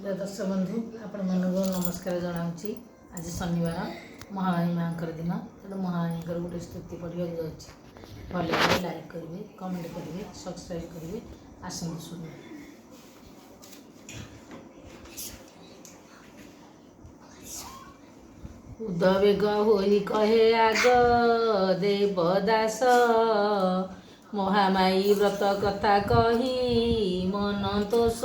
प्रिय दर्शक बंधु आपण मानक नमस्कार जनाऊँगी। आज शनिवार महावाणी माँ दिन तेणु महावाणी गोटे स्तुति पढ़ा जाऊँगी। भल लगे लाइक करेंगे, कमेंट करेंगे, सब्सक्राइब करेंगे। आसନ୍ତୁ शुणिए। उदवेग होई कहे आग देवदास, महामाई व्रत कथा कही मन तोष।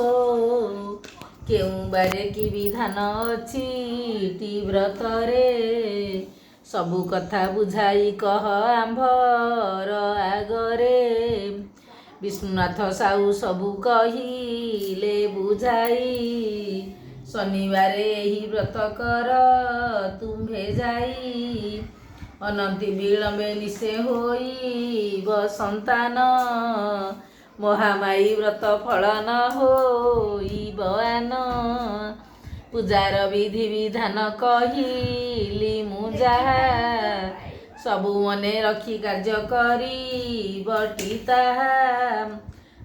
केउं बारे कि विधान अछि व्रत रे, सबु कथा बुझाई कह आंभर आगरे। विष्णुनाथ साहू सबु कहिले बुझाई, शनिवारे एही व्रत कर तुम्भे जाई। अनंति विलंबे निशे होइब संतान, महामाई व्रत फल न होइब आन। पूजार विधि विधान कहिली मु जाहा, सबु मने रखी कार्य करिबटी ताहा।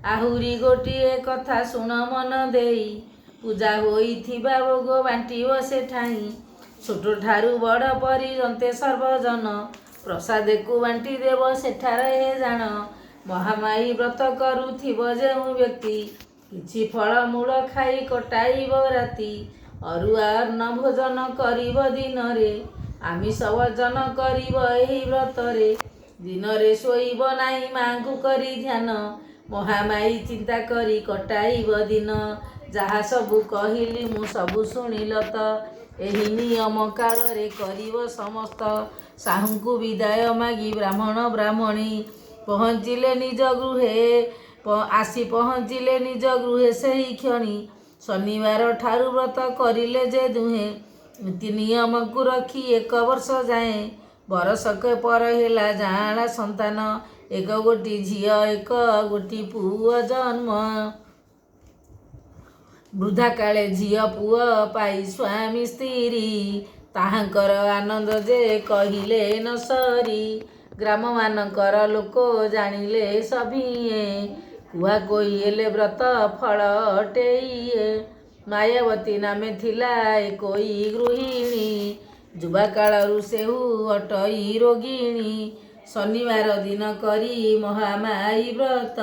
आहुरी गोटिए कथा शुण मन देई, पूजा होइथिबा भोग बांटिब सेठाई। छोट ठारू बड़ परिजन्ते सर्वजन, प्रसाद को बांटी देव सेठारे हे जान। महामाई व्रत करुथिब जेउ व्यक्ति, किछि फल मूल खाई कटाइब राति। अरुआ अन्न भोजन करिब दिन रे, आमिष भोजन करिब एही व्रत रे। दिन रे शोइब नाही मांकु करी ध्यान, महामाई चिंता करी कटाइब दिन। जहा सबु कहिली मु सबु शुणिल त, एही नियम काल रे करिब समस्त। साहूଙ୍କୁ विदाय मागी ब्राह्मण ब्राह्मणी, पहुँचिले निज गृहे आसी पहुँचिले निज गृहे सेही क्षणी। शनिवार ठारू व्रत करिले जे दुहे, नीति नियम को रखी 1 वर्ष जाए। बरसक पर हेला जाँला संतान, 1 गोटी झिय 1 गोटी पुआ जन्म। वृद्धा काले झिय पुआ पाई स्वामी स्त्री, ताहांकर आनंद जे कहिले न सरी। ग्राम मानकर लोक जानिले सभिए, कुआ कोई हेले व्रत फल अटेइए। मायावती नामे थिला कोई गृहिणी, जुबा कालरू सेहु अटई रोगिणी। शनिवार दिन करी महामाई व्रत,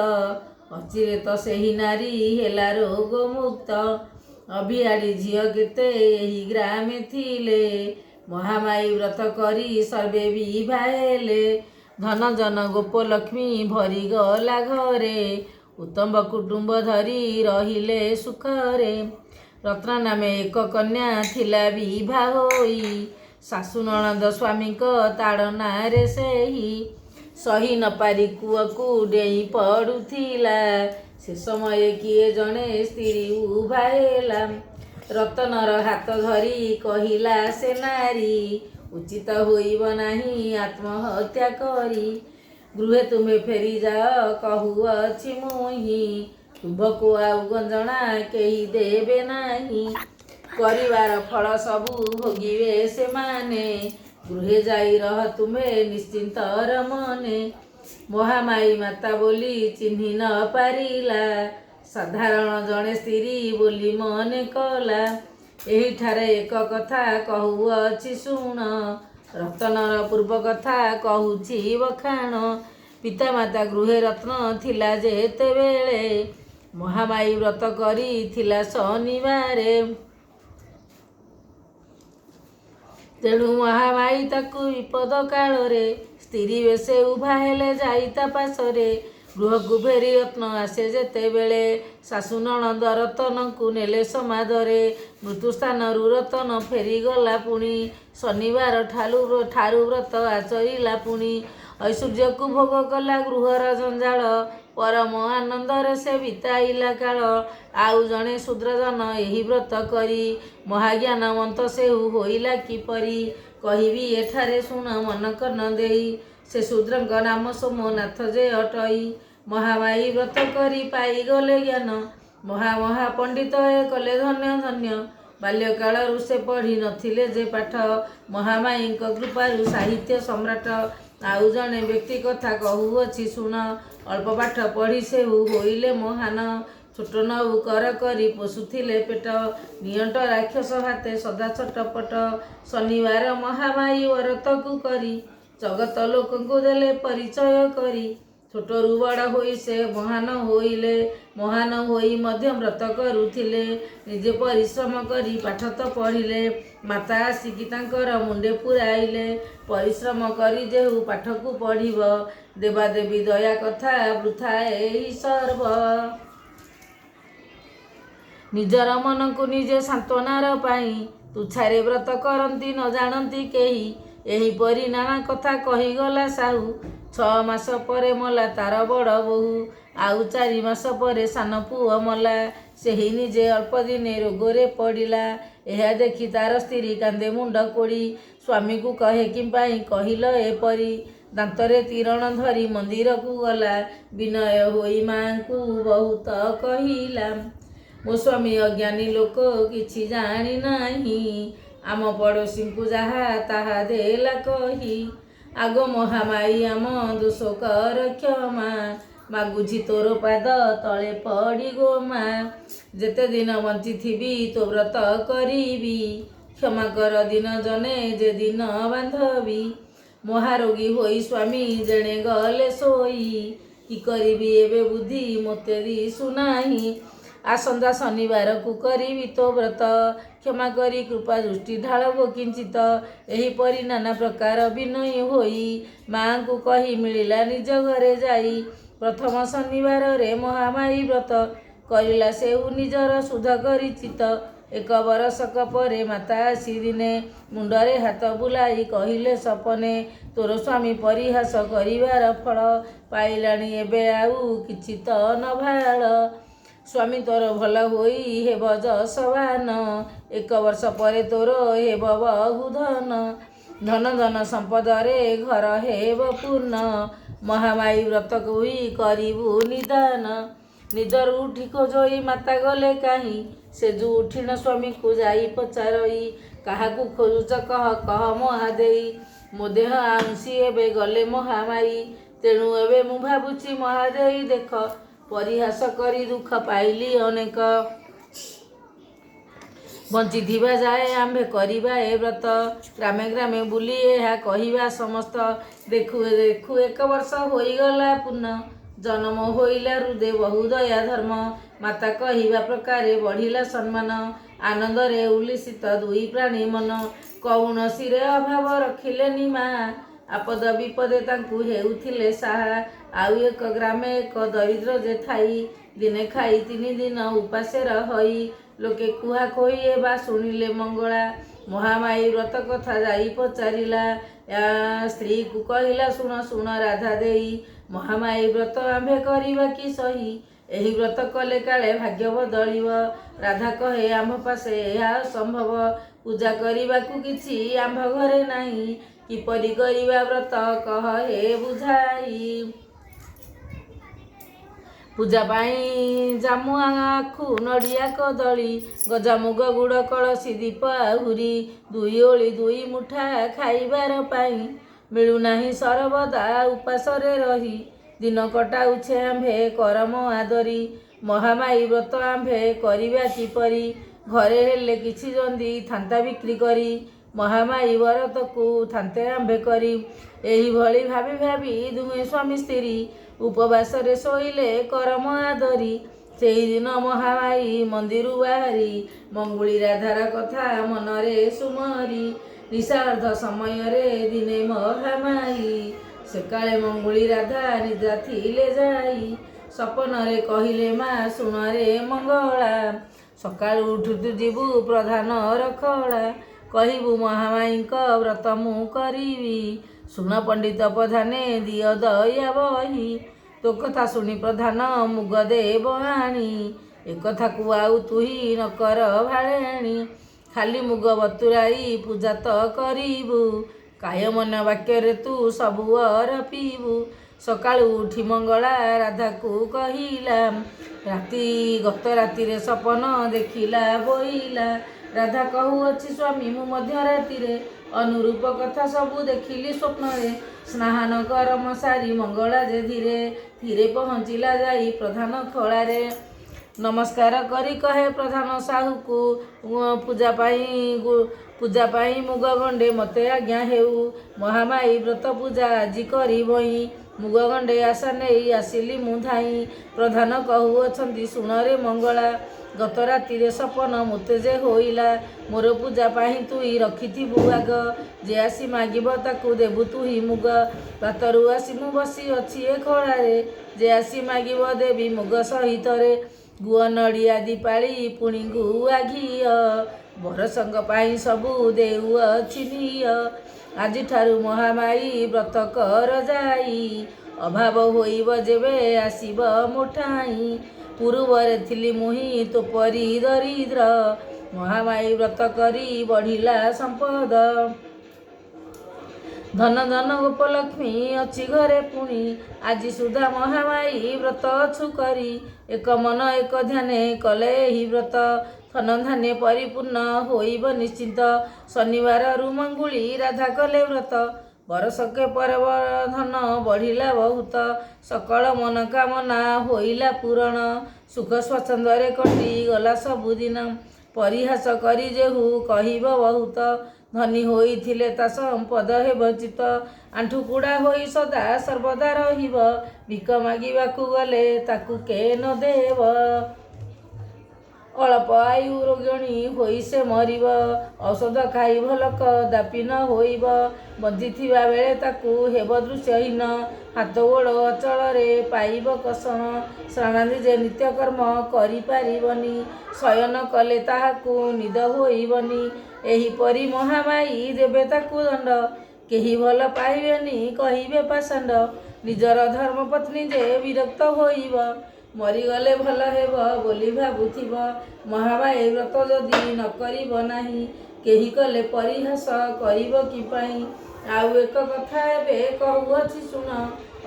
अचिरेत सेही नारी हेला रोग मुक्त। अभियाड़ी झिय केते एही ग्रामे थिले, महामाई व्रत करी सर्वे विभाएले। धन जन गोप लक्ष्मी भरी गला घरे, उत्तम कुटुंब धरी रहिले सुखरे। रत्ना नामे 1 कन्या थिला विभा होई, सासु ननद स्वामीक ताड़ना रे सेही। सही न पारी कुआकू डेई पड़ुथिला, से समय किए जणे स्त्री उभाएला। रतनर हाथ धरी कहिला से नारी, उचित होइब नाही आत्महत्या करी। गृहे तुम्हें फेरी जाओ कहुअछि मुहि, तुभको आउ गंजना केही देबे नाही। परिवार फल सबु भोगिवे से माने, गृहे जाई रह तुम्हें निश्चिंतर मने। महामाई माता बोली चिन्हि न पारिला, साधारण जणे स्त्री बोली मने कला। एही ठारे 1 कथा कहुअछि शुण, रतनर पूर्व कथा कहुछि बखाण। पिता माता गृहे रत्न थिला जेतेबेले, महामाई व्रत करी थिला शनिवारे। तेणु महामाई ताकू विपद कालरे, स्त्री बेसे उभा हेले जाई ता पासरे। गृह को फेरी रत्न आसे जेतेबेले, सासु ननद रतन को नेले समादरे। मृत्यु स्थान रतन फेरी गला पुणी, शनिवार ठारू व्रत आचरिला पुणी। ऐश्वर्य को भोग कला गृहर जंजाल, परम आनंदरे से बिताइला काल। आउ जणे शूद्रजन एही व्रत करी, महाज्ञानवंत सेहु होइला किपरि। कहिबी एठारे शुण मन कर्ण देई, से शूद्रଙ୍କ नाम सोमनाथ जे अटई। महामाई व्रत करी पाई गले ज्ञान, महा पंडित ए कले धन्य धन्य। बाल्यकालरू से पढ़ी नथिले जे पाठ, महामाईଙ୍କ कृपारू साहित्य सम्राट। आउ जणे व्यक्ति कथा कहुअछि शुण, अल्प पाठ पढ़ी सेहु होइले महान। ଛୋଟ ନଉ କର କରି ପୋଷୁଥିଲେ ପେଟ, ନିଅଣ୍ଟ ରାକ୍ଷସ ହାତେ ସଦା ଛଟପଟ। ଶନିବାର ମହାମାୟୀ ବ୍ରତକୁ କରି, ଜଗତ ଲୋକଙ୍କୁ ଦେଲେ ପରିଚୟ କରି। ଛୋଟରୁ ବଡ଼ ହୋଇ ସେ ମହାନ ହୋଇଲେ, ମହାନ ହୋଇ ମଧ୍ୟ ବ୍ରତ କରୁଥିଲେ। ନିଜେ ପରିଶ୍ରମ କରି ପାଠ ତ ପଢ଼ିଲେ, ମାତା ଆସିକି ତାଙ୍କର ମୁଣ୍ଡେ ପୁରାଇଲେ। ପରିଶ୍ରମ କରି ଯେହୁ ପାଠକୁ ପଢ଼ିବ, ଦେବାଦେବୀ ଦୟା କଥା ବୃଥା ଏହି ସର୍ବ। ନିଜର ମନକୁ ନିଜେ ସାନ୍ତ୍ୱନାର ପାଇଁ, ତୁଚ୍ଛାରେ ବ୍ରତ କରନ୍ତି ନ ଜାଣନ୍ତି କେହି। ଏହିପରି ନାନା କଥା କହିଗଲା ସାହୁ। 6 ମାସ ପରେ ମଲା ତାର ବଡ଼ ବୋହୂ, ଆଉ 4 ମାସ ପରେ ସାନ ପୁଅ ମଲା। ସେହି ନିଜେ ଅଳ୍ପ ଦିନେ ରୋଗରେ ପଡ଼ିଲା। ଏହା ଦେଖି ତାର ସ୍ତ୍ରୀ କାନ୍ଦେ ମୁଣ୍ଡ କୋଡ଼ି। ସ୍ୱାମୀକୁ କହେ କିମ୍ପାଇଁ କହିଲ ଏପରି। ଦାନ୍ତରେ ତୀରଣ ଧରି ମନ୍ଦିରକୁ ଗଲା, ବିନୟ ହୋଇ ମାଙ୍କୁ ବହୁତ କହିଲା। ମୋ ସ୍ୱାମୀ ଅଜ୍ଞାନୀ ଲୋକ କିଛି ଜାଣି ନାହିଁ, ଆମ ପଡ଼ୋଶୀଙ୍କୁ ଯାହା ତାହା ଦେଲା କହି। ଆଗ ମହାମାୟୀ ଆମ ଦୋଷ କର କ୍ଷମା, ମାଗୁଛି ତୋର ପାଦ ତଳେ ପଡ଼ି ଗୋ ମା। ଯେତେ ଦିନ ବଞ୍ଚିଥିବି ତୋ ବ୍ରତ କରିବି, କ୍ଷମା କର ଦିନ ଜନେ ଯେ ଦିନ ବାନ୍ଧବି। ମହାରୋଗୀ ହୋଇ ସ୍ୱାମୀ ଯେଣେ ଗଲେ ଶୋଇ, କି କରିବି ଏବେ ବୁଦ୍ଧି ମୋତେ ଦିଶୁନାହିଁ। ଆସନ୍ତା ଶନିବାରକୁ କରିବି ତୋ ବ୍ରତ, କ୍ଷମା କରି କୃପା ଦୃଷ୍ଟି ଢାଳ ଗୋ କିଞ୍ଚିତ। ଏହିପରି ନାନା ପ୍ରକାର ବିନୟୀ ହୋଇ, ମାଙ୍କୁ କହି ମିଳିଲା ନିଜ ଘରେ ଯାଇ। ପ୍ରଥମ ଶନିବାରରେ ମହାମାୟୀ ବ୍ରତ, କରିଲା ସେହୁ ନିଜର ଶୁଦ୍ଧ କରି ଚିତ୍ତ। 1 ବରଷକ ପରେ ମାତା ଆସି ଦିନେ, ମୁଣ୍ଡରେ ହାତ ବୁଲାଇ କହିଲେ ସପନେ, ତୋର ସ୍ୱାମୀ ପରିହାସ କରିବାର ଫଳ, ପାଇଲାଣି ଏବେ ଆଉ କିଛି ତ ନ ଭାଳ। ସ୍ୱାମୀ ତୋର ଭଲ ହୋଇ ହେବ ଯଶବାନ, 1 ବର୍ଷ ପରେ ତୋର ହେବ ବହୁ ଧନ। ଧନ ଧନ ସମ୍ପଦରେ ଘର ହେବ ପୂର୍ଣ୍ଣ, ମହାମାୟୀ ବ୍ରତକୁ ହି କରିବୁ ନିଦାନ। ନିଦରୁ ଉଠି ଖୋଜଇ ମାତା ଗଲେ କାହିଁ, ସେଜୁ ଉଠିଣ ସ୍ୱାମୀକୁ ଯାଇ ପଚାରଇ। କାହାକୁ ଖୋଜୁଛ କହ କହ ମହାଦେଇ, ମୋ ଦେହ ଆଉଁସି ଏବେ ଗଲେ ମହାମାୟୀ। ତେଣୁ ଏବେ ମୁଁ ଭାବୁଛି ମହାଦେଇ ଦେଖ, ପରିହାସ କରି ଦୁଃଖ ପାଇଲି ଅନେକ। ବଞ୍ଚିଥିବା ଯାଏ ଆମ୍ଭେ କରିବା ଏ ବ୍ରତ, ଗ୍ରାମେ ଗ୍ରାମେ ବୁଲି ଏହା କହିବା ସମସ୍ତ। ଦେଖୁ ଦେଖୁ 1 ବର୍ଷ ହୋଇଗଲା ପୂର୍ଣ୍ଣ, ଜନମ ହୋଇଲା ହୃଦେ ବହୁ ଦୟା ଧର୍ମ। ମାତା କହିବା ପ୍ରକାରେ ବଢ଼ିଲା ସମ୍ମାନ, ଆନନ୍ଦରେ ଉଲ୍ଲସିତ ଦୁଇ ପ୍ରାଣୀ ମନ। କୌଣସିରେ ଅଭାବ ରଖିଲେନି ମା, ଆପଦ ବିପଦେ ତାଙ୍କୁ ହେଉଥିଲେ ସାହା। ଆଉ 1 ଗ୍ରାମେ 1 ଦରିଦ୍ର ଯେ ଥାଇ, ଦିନେ ଖାଇ 3 ଦିନ ଉପାସେ ରହଇ। ଲୋକେ କୁହା କହି ବା ଶୁଣିଲେ ମଙ୍ଗଳା, ମହାମାୟୀ ବ୍ରତ କଥା ଯାଇ ପଚାରିଲା। ସ୍ତ୍ରୀକୁ କହିଲା ଶୁଣ ଶୁଣ ରାଧା ଦେଇ, ମହାମାୟୀ ବ୍ରତ ଆମ୍ଭେ କରିବା କି ସହି। ଏହି ବ୍ରତ କଲେ କାଳେ ଭାଗ୍ୟ ବଦଳିବ। ରାଧା କହେ ଆମ୍ଭ ପାଶେ ଏହା ଅସମ୍ଭବ, ପୂଜା କରିବାକୁ କିଛି ଆମ୍ଭ ଘରେ ନାହିଁ। କିପରି କରିବା ବ୍ରତ କହ ହେ ବୁଝାଇ। ପୂଜା ପାଇଁ ଜାମୁ ଆଖୁ ନଡ଼ିଆ କଦଳୀ, ଗଜାମୁଗ ଗୁଡ଼ କଳସୀ ଦୀପ ଆହୁରି। 2 ଓଳି 2 ମୁଠା ଖାଇବାର ପାଇଁ, ମିଳୁନାହିଁ ସର୍ବଦା ଉପାସରେ ରହି। ଦିନ କଟାଉଛେ ଆମ୍ଭେ କରମ ଆଦରି, ମହାମାୟୀ ବ୍ରତ ଆମ୍ଭେ କରିବା କିପରି। ଘରେ ହେଲେ କିଛି ଜନ୍ଦି ଥାନ୍ତା ବିକ୍ରି କରି, ମହାମାୟୀ ବ୍ରତକୁ ଥାନ୍ତେ ଆମ୍ଭେ କରି। ଏହିଭଳି ଭାବି ଭାବି ଦୁହେଁ ସ୍ୱାମୀ ସ୍ତ୍ରୀ, ଉପବାସରେ ଶୋଇଲେ କରମ ଆଦରି। ସେହିଦିନ ମହାମାୟୀ ମନ୍ଦିରୁ ବାହାରି, ମଙ୍ଗୁଳି ରାଧାର କଥା ମନରେ ସୁମରି। ନିଶାର୍ଦ୍ଧ ସମୟରେ ଦିନେ ମହାମାୟୀ, ସେକାଳେ ମଙ୍ଗୁଳି ରାଧା ନିଦ୍ରା ଥିଲେ ଯାଇ। ସପନରେ କହିଲେ ମା ଶୁଣରେ ମଙ୍ଗଳା, ସକାଳୁ ଉଠୁ ତୁ ଯିବୁ ପ୍ରଧାନ ରଖଳା। କହିବୁ ମହାମାୟୀଙ୍କ ବ୍ରତ ମୁଁ କରିବି, ଶୁଣ ପଣ୍ଡିତ ପ୍ରଧାନେ ଦିଅ ଦୟା ବହି। ତୋ କଥା ଶୁଣି ପ୍ରଧାନ ମୁଗ ଦେବ ଆଣି, ଏକଥାକୁ ଆଉ ତୁହି ନ କର ଭାଳେଣି। ଖାଲି ମୁଗ ବତୁରାଇ ପୂଜା ତ କରିବୁ, କାୟ ମନ ବାକ୍ୟରେ ତୁ ସବୁ ଅର ପିଇବୁ। ସକାଳୁ ଉଠି ମଙ୍ଗଳା ରାଧାକୁ କହିଲା, ଗତ ରାତିରେ ସପନ ଦେଖିଲା ବୋଇଲା। ରାଧା କହୁଅଛି ସ୍ୱାମୀ ମୁଁ ମଧ୍ୟ ରାତିରେ, ଅନୁରୂପ କଥା ସବୁ ଦେଖିଲି ସ୍ୱପ୍ନରେ। ସ୍ନାନ କରମ ସାରି ମଙ୍ଗଳା ଯେ ଧୀରେ ଧୀରେ ପହଞ୍ଚିଲା ଯାଇ ପ୍ରଧାନ ଖଳାରେ। नमस्कार करी कहे प्रधान साहू को पूजा पाई मुग गंडे मते आज्ञा हेउ महामाई व्रत पूजा आଜି करी भई मुग गंडे आशा नहीं आसिली मु धाई प्रधान कहुअछंती सुणरे मंगला गत राति सपन मोते जे होइला मोर पूजा पाई तुई रखिथिबु आग जे आसी मागिब ताकू देबु तुही मुग बातरू आसी मु बसी अछि ए खଳାରେ जे आसी मागिब देवी मुग सहिତରେ गुआ नड़िया दीपाली पुणी गुआ घिय बरसंग पाई सबू देउअछि निय आजि ठारू महामाई व्रत कर जाई अभाव होइब जेबे आसिब मोठाई पूर्वरे थिली मुही तो परी दरिद्र महामाई व्रत करी बढ़िला संपद धन धन गोपलक्ष्मी अच्छी घरे पुणी आजि सुधा महामाई व्रत अछु करी एक मन एक ध्याने कले ही व्रत धन धान्य परिपूर्ण होइब निश्चिंत शनिवार रुमंगुली राधा कले व्रत बरसके पर्व धन बढ़िला बहुत सकल मनोकामना होइला पूरण सुख स्वच्छंदरे कटी गला सबुदिन परिहास करी जेहु कहिब बहुत धनी होइथिले ता संपद हेबचित आंठु कुड़ा होई सदा सर्वदा रहिब भिक मागिबाकू गले ताकू के न देव अल्प आयु रोगिणी होई से मरिब औषध खाई भलक दापी न होइब बंधिथिबा बेले ताकू हेब दृश्यहीन हाथ गोड़ अचଳରେ पाइब कषण स्नानादि जे नित्यकर्म करि पारिबनी शयन कले ताहाकू निद होइबनी एहीपरि महामाई देबे ताकू दंड केही भल पाइबेनी कहिबे पाषांड निजर धर्मपत्नी जे विरक्त होइब मरीगले भल हेब बोली भाबुथिब महामाई व्रत जदि न करिब नाही केही कले परिहास करिब कि पाई आउ एक कथा एबे कहुअछि शुण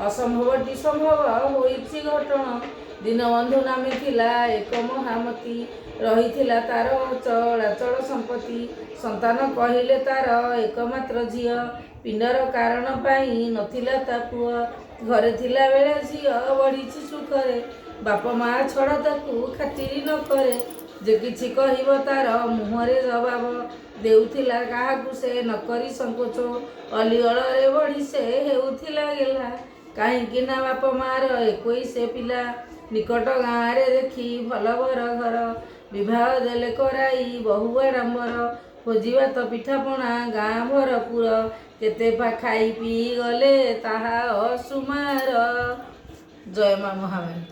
असंभवटी संभव होइछि घटना दीनबंधु नामे थिला एक महामती रहिथिला तार चलाचल संपत्ति संतान कहिले तार एकमात्र झिय पिंडर कारण पाई नथिला ता पुआ घरे थिला बेले झिय बढ़िछि सुखरे बाप माँ छड़ा ताकू खातिरी न करे जे किछि कहिब तार मुहरे जवाब देउथिला काहाकू से न करी संकोच अलिअଳରେ बढ़ी से हेउथिला गेला काहींकि ना बाप मार 21 पिला निकट गाँव रे देखी भल बर घर विवाह देले कराई बहु आडंबर भोजी भात पिठापଣା गाँ भरपुर केते खाई पी गले ताहा असुमार। जय माँ महामाई।